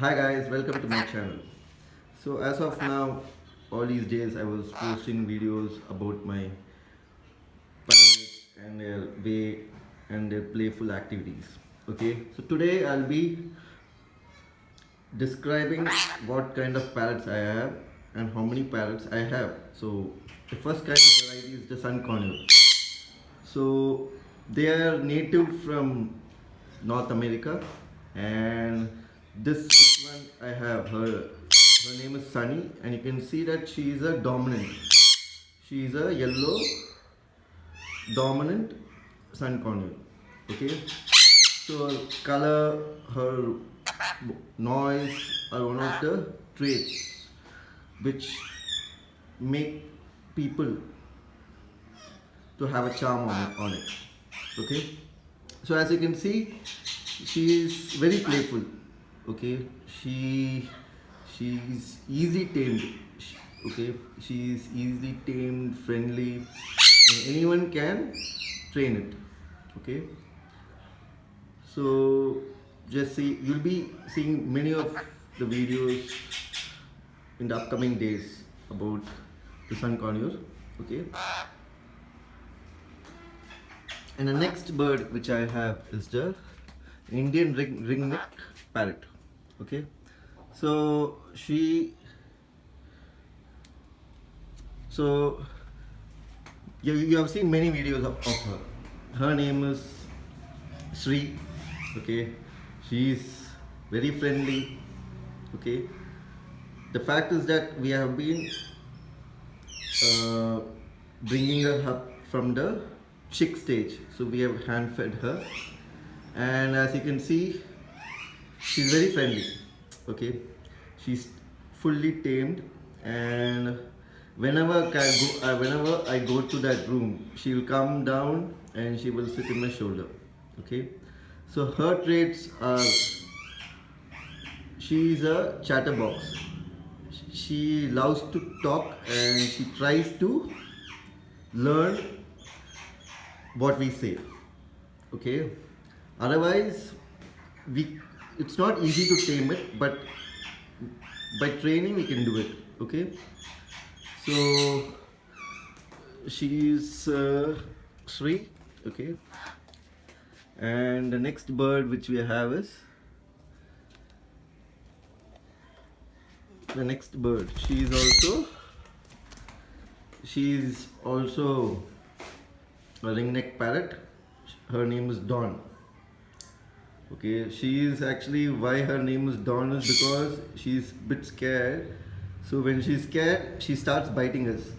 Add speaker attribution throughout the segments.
Speaker 1: Hi guys, welcome to my channel. So as of now, all these days I was posting videos about my parrots and their way and their playful activities. Okay, so today I'll be describing what kind of parrots I have and how many parrots I have. So the first kind of variety is the sun conure. So they are native from North America, and this one I have her. Her name is Sunny, and you can see that she is a dominant. She is a yellow dominant sun conure. Okay, so her color, her noise are one of the traits which make people to have a charm on it. Okay, so as you can see, she is very playful. Okay, she's easily tamed. Okay, she is easily tamed, friendly, and anyone can train it. Okay, so just see, you'll be seeing many of the videos in the upcoming days about the sun conure. Okay, and the next bird which I have is the Indian ringneck parrot. Okay, so so you have seen many videos of her. Her name is Sri. Okay, she is very friendly. Okay, the fact is that we have been uh, bringing her up from the chick stage, so we have hand fed her, and as you can see, she's very friendly. Okay, she's fully tamed, and whenever I go to that room, she'll come down and she will sit in my shoulder. Okay, so her traits are she's a chatterbox. She loves to talk and she tries to learn what we say. Okay, otherwise we it's not easy to tame it, but by training we can do it. Okay, so she's Sri. Okay, and the next bird which we have is the next bird. She's also a ringneck parrot. Her name is Dawn. Okay, she is actually why her name is Dawn is because she's a bit scared. So when she's scared, she starts biting us.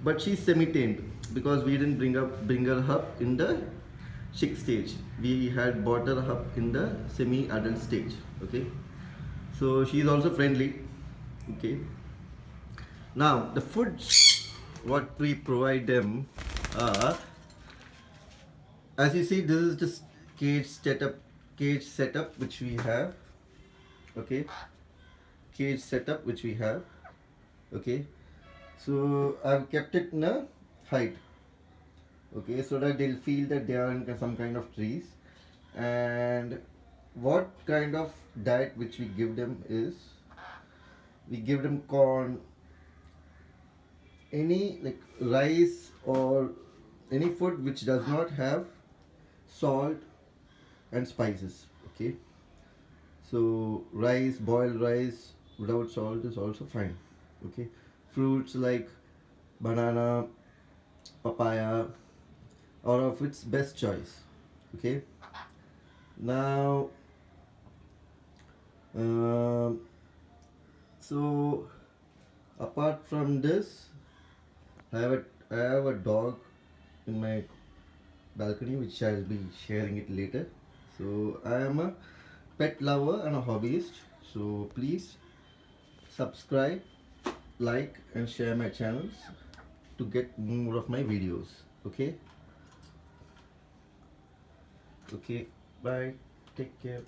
Speaker 1: But she's semi-tamed because we didn't bring her up in the chick stage. We had brought her up in the semi-adult stage. Okay, so she's also friendly. Okay, now the foods what we provide them are, as you see, this is just cage setup which we have. Okay, cage setup which we have. Okay, so I've kept it in a height. Okay, so that they'll feel that they are in some kind of trees. And what kind of diet which we give them is, we give them corn, any like rice or any food which does not have salt and spices. Okay, so rice, boiled rice without salt is also fine. Okay, fruits like banana, papaya, or of its best choice. Okay, now um, so apart from this, I have a dog in my balcony which I'll be sharing it later. So I am a pet lover and a hobbyist. So please subscribe, like, and share my channels to get more of my videos. Okay. Okay. Bye. Take care.